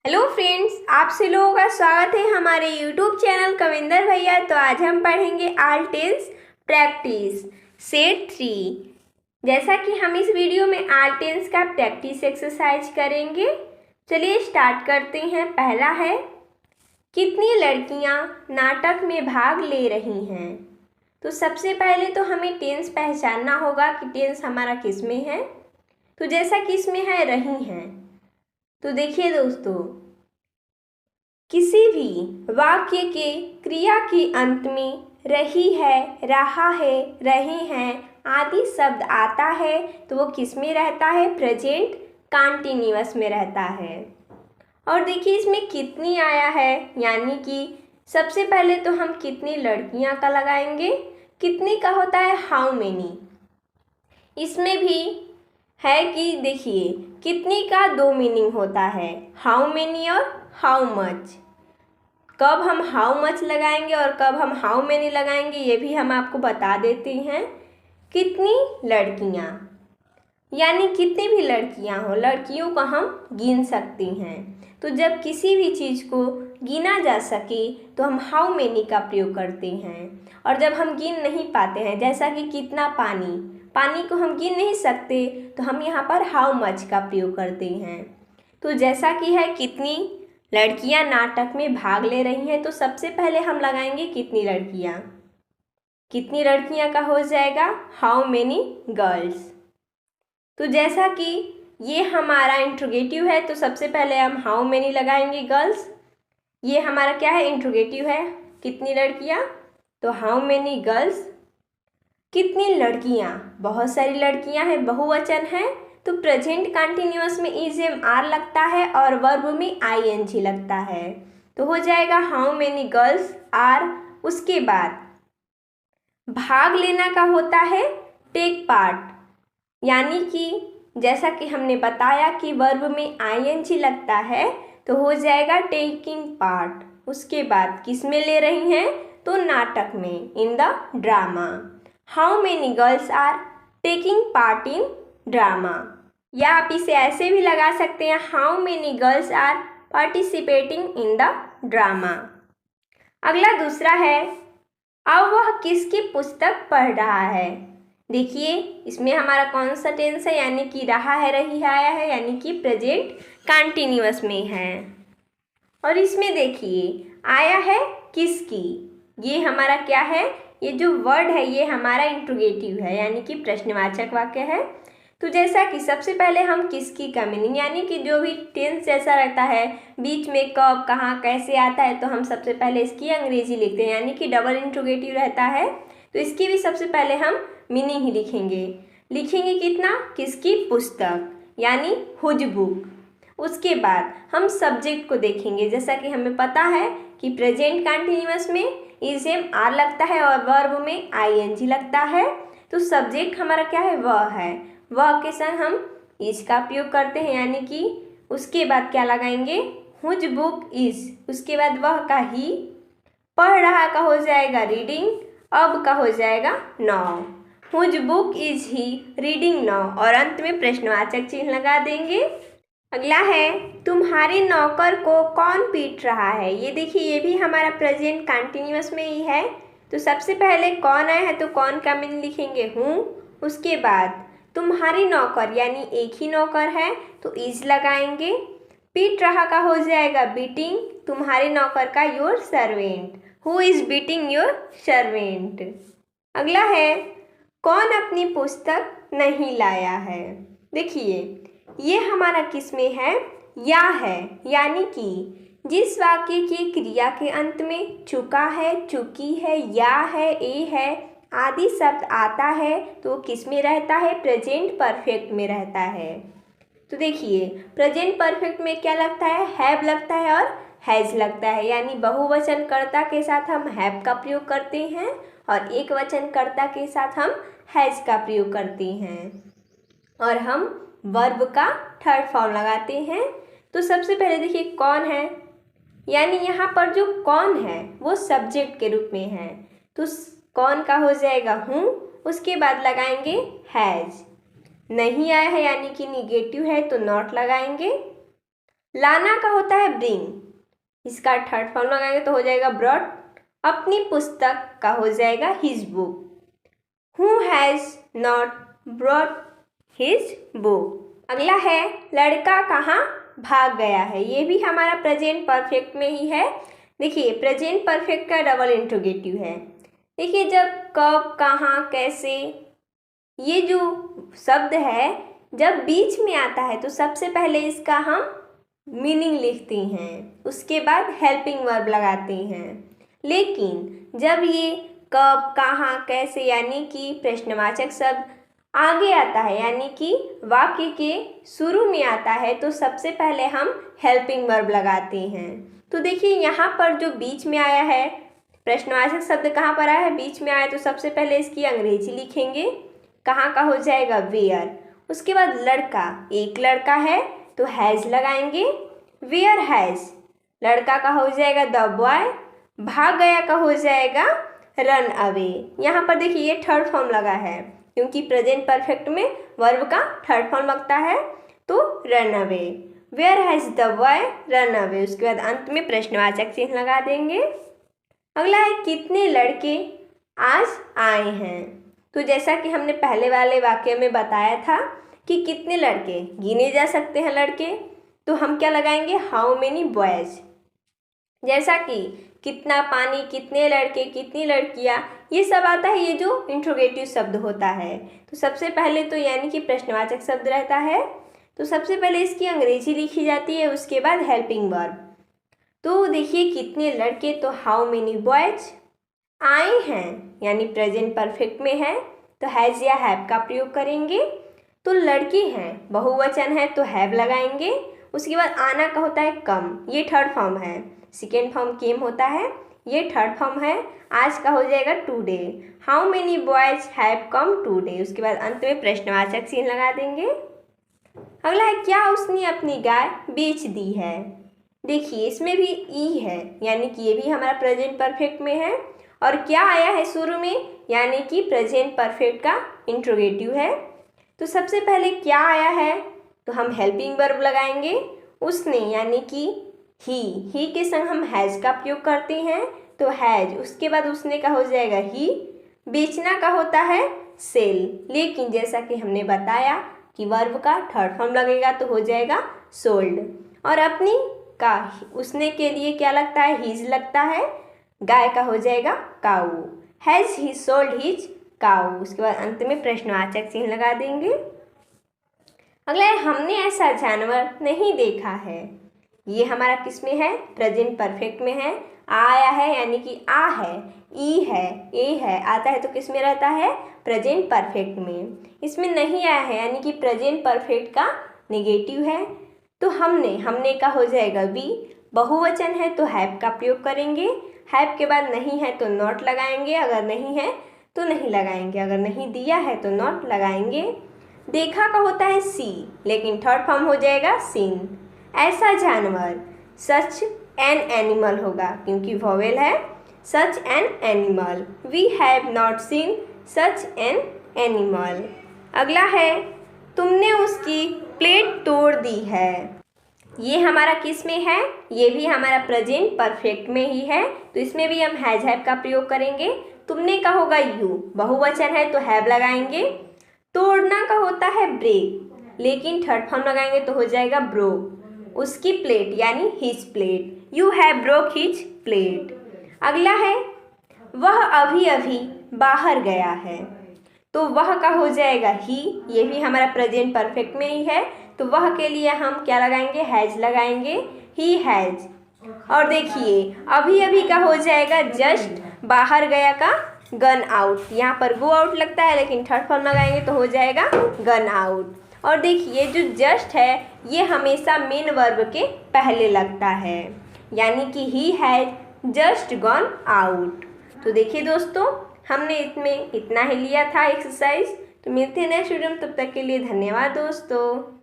Hello friends, आप से लोगों का स्वागत है हमारे यूट्यूब चैनल कविंदर भैया। तो आज हम पढ़ेंगे ऑल टेंस प्रैक्टिस सेट 3। जैसा कि हम इस वीडियो में ऑल टेंस का प्रैक्टिस एक्सरसाइज करेंगे। चलिए स्टार्ट करते हैं। पहला है, कितनी लड़कियां नाटक में भाग ले रही हैं। तो सबसे पहले तो हमें टेंस पहचानना होगा कि टेंस हमारा किस में है। तो जैसा कि इसमें है रही हैं, तो देखिए दोस्तों, किसी भी वाक्य के क्रिया के अंत में रही है, रहा है, रहे हैं आदि शब्द आता है तो वो किस में रहता है? प्रेजेंट कंटीन्यूअस में रहता है। और देखिए इसमें कितनी आया है, यानी कि सबसे पहले तो हम कितनी लड़कियां का लगाएंगे। कितनी का होता है हाउ मेनी। इसमें भी है कि देखिए कितनी का दो मीनिंग होता है, हाउ मेनी और हाउ मच। कब हम हाउ मच लगाएंगे और कब हम हाउ मेनी लगाएंगे ये भी हम आपको बता देते हैं। कितनी लड़कियां यानी कितनी भी लड़कियां हो, लड़कियों को हम गिन सकते हैं। तो जब किसी भी चीज़ को गिना जा सके तो हम हाउ मेनी का प्रयोग करते हैं। और जब हम गिन नहीं पाते हैं, जैसा कि कितना पानी, पानी को हम गिन नहीं सकते तो हम यहाँ पर हाउ मच का प्रयोग करते हैं। तो जैसा कि है कितनी लड़कियां नाटक में भाग ले रही हैं, तो सबसे पहले हम लगाएंगे कितनी लड़कियां। कितनी लड़कियां का हो जाएगा हाउ मेनी गर्ल्स। तो जैसा कि ये हमारा इंट्रोगेटिव है तो सबसे पहले हम हाउ मेनी लगाएंगे गर्ल्स। ये हमारा क्या है? इंट्रोगेटिव है, कितनी लड़कियां, तो हाउ मेनी गर्ल्स। कितनी लड़कियां, बहुत सारी लड़कियां हैं, बहुवचन है तो प्रेजेंट कंटिन्यूअस में इज एम आर लगता है और वर्ब में आई एन जी लगता है। तो हो जाएगा हाउ मेनी गर्ल्स आर। उसके बाद भाग लेना का होता है टेक पार्ट, यानी कि जैसा कि हमने बताया कि वर्ब में आई एन जी लगता है तो हो जाएगा टेकिंग पार्ट। उसके बाद किस में ले रही हैं? तो नाटक में, in the drama. How many girls are taking part in drama. या आप इसे ऐसे भी लगा सकते हैं, how many girls are participating in the drama. अगला दूसरा है, अब वह किसकी पुस्तक पढ़ रहा है। देखिए इसमें हमारा कौन सा टेंस है, यानी कि रहा है, रही है, आया है, यानी कि प्रेजेंट कंटिन्यूअस में है। और इसमें देखिए आया है किसकी। ये हमारा क्या है? ये जो वर्ड है ये हमारा इंट्रोगेटिव है, यानी कि प्रश्नवाचक वाक्य है। तो जैसा कि सबसे पहले हम किसकी का मीनिंग, यानी कि जो भी टेंस जैसा रहता है, बीच में कब, कहाँ, कैसे आता है, तो हम सबसे पहले इसकी अंग्रेजी लिखते हैं, यानी कि डबल इंट्रोगेटिव रहता है तो इसकी भी सबसे पहले हम मीनिंग ही लिखेंगे कितना? किसकी पुस्तक, यानी हुज बुक। उसके बाद हम सब्जेक्ट को देखेंगे, जैसा कि हमें पता है कि प्रेजेंट कंटिन्यूअस में इज एम आर लगता है और वर्ब में आई एन जी लगता है। तो सब्जेक्ट हमारा क्या है? वह है। वह के संग हम इज का प्रयोग करते हैं, यानी कि उसके बाद क्या लगाएंगे? Whose book is. उसके बाद वह का ही, पढ़ रहा का हो जाएगा रीडिंग, अब का हो जाएगा now. Whose book is he reading now, और अंत में प्रश्नवाचक चिन्ह लगा देंगे। अगला है, तुम्हारे नौकर को कौन पीट रहा है। ये देखिए ये भी हमारा प्रेजेंट कंटिन्यूअस में ही है। तो सबसे पहले कौन आया है तो कौन का मीनिंग लिखेंगे? हूँ। उसके बाद तुम्हारी नौकर, यानी एक ही नौकर है तो इज लगाएंगे। पीट रहा का हो जाएगा बीटिंग, तुम्हारे नौकर का your servant. Who is beating your servant. अगला है, कौन अपनी पुस्तक नहीं लाया है। देखिए ये हमारा किस में है? या है, यानी कि जिस वाक्य की क्रिया के अंत में चुका है, चुकी है, या है, ए है आदि शब्द आता है तो वो किस में रहता है? प्रेजेंट परफेक्ट में रहता है। तो देखिए प्रेजेंट परफेक्ट में क्या लगता है? हैव लगता है और हैज़ लगता है, यानी बहुवचन कर्ता के साथ हम हैव का प्रयोग करते हैं और एक वचन कर्ता के साथ हम हैज़ का प्रयोग करते हैं, और हम वर्ब का थर्ड फॉर्म लगाते हैं। तो सबसे पहले देखिए कौन है, यानी यहाँ पर जो कौन है वो सब्जेक्ट के रूप में है तो कौन का हो जाएगा हूँ। उसके बाद लगाएंगे हैज़। नहीं आया है यानी कि निगेटिव है तो नॉट लगाएंगे। लाना का होता है ब्रिंग, इसका थर्ड फॉर्म लगाएंगे तो हो जाएगा ब्रॉट। अपनी पुस्तक का हो जाएगा his book. Who has not brought his book. अगला है लड़का कहाँ भाग गया है। ये भी हमारा प्रेजेंट परफेक्ट में ही है। देखिए प्रेजेंट परफेक्ट का डबल इंट्रोगेटिव है। देखिए जब कब, कहाँ, कैसे, ये जो शब्द है जब बीच में आता है तो सबसे पहले इसका हम मीनिंग लिखते हैं, उसके बाद हेल्पिंग वर्ब लगाते हैं। लेकिन जब ये कब, कहाँ, कैसे यानी कि प्रश्नवाचक शब्द आगे आता है, यानी कि वाक्य के शुरू में आता है, तो सबसे पहले हम हेल्पिंग वर्ब लगाते हैं। तो देखिए यहाँ पर जो बीच में आया है, प्रश्नवाचक शब्द कहाँ पर आया है, बीच में आया, तो सबसे पहले इसकी अंग्रेजी लिखेंगे। कहाँ का हो जाएगा वेयर। उसके बाद लड़का, एक लड़का है तो हैज़ लगाएंगे। वेयर हैज़, लड़का का हो जाएगा द बॉय। भाग गया का हो जाएगा रन अवे। यहाँ पर देखिए ये थर्ड फॉर्म लगा है, क्योंकि प्रेजेंट परफेक्ट में वर्ब का थर्ड फॉर्म लगता है, तो run away. Where has the boy run away. उसके बाद अंत में प्रश्नवाचक चिन्ह लगा देंगे। अगला है कितने लड़के आज आए हैं। तो जैसा कि हमने पहले वाले वाक्य में बताया था कि कितने लड़के गिने जा सकते हैं लड़के, तो हम क्या लगाएंगे, हाउ मेनी बॉयज। जैसा कि कितना पानी, कितने लड़के, कितनी लड़कियां, ये सब आता है, ये जो इंट्रोगेटिव शब्द होता है। तो सबसे पहले तो यानी कि प्रश्नवाचक शब्द रहता है, तो सबसे पहले इसकी अंग्रेजी लिखी जाती है, उसके बाद हेल्पिंग वर्ब। तो देखिए कितने लड़के, तो हाउ मेनी बॉयज। आए हैं यानी प्रेजेंट परफेक्ट में है, तो हैज़ या हैव का प्रयोग करेंगे। तो लड़के हैं, बहुवचन है, तो हैव लगाएंगे। उसके बाद आना का होता है कम, ये थर्ड फॉर्म है। सेकेंड फॉर्म केम होता है, ये थर्ड फॉर्म है। आज का हो जाएगा today. How many boys have come today. उसके बाद अंत में प्रश्नवाचक चिन्ह लगा देंगे। अगला है क्या उसने अपनी गाय बेच दी है। देखिए इसमें भी ई है, यानी कि ये भी हमारा प्रेजेंट परफेक्ट में है। और क्या आया है शुरू में, यानी कि प्रेजेंट परफेक्ट का इंट्रोगेटिव है। तो सबसे पहले क्या आया है, तो हम हेल्पिंग वर्ब लगाएंगे। उसने यानी कि ही के संग हम हैज़ का प्रयोग करते हैं, तो हैज़। उसके बाद उसने का हो जाएगा ही। बेचना का होता है सेल, लेकिन जैसा कि हमने बताया कि वर्ब का थर्ड फॉर्म लगेगा तो हो जाएगा सोल्ड। और अपनी का उसने के लिए क्या लगता है, हीज लगता है। गाय का हो जाएगा काऊ। हैज़ ही सोल्ड हिज काऊ। उसके बाद अंत में प्रश्नवाचक चिन्ह लगा देंगे। अगला है हमने ऐसा जानवर नहीं देखा है। ये हमारा किस में है, प्रेजेंट परफेक्ट में है। आया है यानी कि आ है, ई है, ए है, आता है तो किस में रहता है, प्रेजेंट परफेक्ट में। इसमें नहीं आया है यानी कि प्रेजेंट परफेक्ट का नेगेटिव है, तो हमने का हो जाएगा बी। बहुवचन है तो हैव का प्रयोग करेंगे। हैव के बाद नहीं है तो नॉट लगाएंगे, अगर नहीं है तो नहीं लगाएंगे, अगर नहीं दिया है तो नॉट लगाएंगे। देखा का होता है सी, लेकिन थर्ड फॉर्म हो जाएगा सीन। ऐसा जानवर, सच एन एनिमल होगा, क्योंकि वोवेल है। Such an animal, we have not seen such an animal. अगला है तुमने उसकी प्लेट तोड़ दी है। ये हमारा किस में है, ये भी हमारा प्रेजेंट परफेक्ट में ही है, तो इसमें भी हम हैज हैव का प्रयोग करेंगे। तुमने का होगा यू, बहुवचन है तो हैव लगाएंगे। तोड़ना का होता है ब्रेक, लेकिन थर्ड फॉर्म लगाएंगे तो हो जाएगा ब्रोक। उसकी प्लेट यानी his plate, you have broke his plate. अगला है वह अभी अभी बाहर गया है, तो वह का हो जाएगा ही, ये भी हमारा प्रेजेंट परफेक्ट में ही है, तो वह के लिए हम क्या लगाएंगे, हैज लगाएंगे, ही हैज। और देखिए अभी अभी का हो जाएगा जस्ट, बाहर गया का गन आउट, यहाँ पर गो आउट लगता है लेकिन थर्ड फॉर्म लगाएंगे तो हो जाएगा गन आउट। और देखिए जो जस्ट है ये हमेशा मेन वर्ब के पहले लगता है, यानी कि he has just gone out. तो देखिए दोस्तों हमने इसमें इतना ही लिया था एक्सरसाइज। तो मिलते हैं नेक्स्ट वीडियो में, तब तक के लिए धन्यवाद दोस्तों।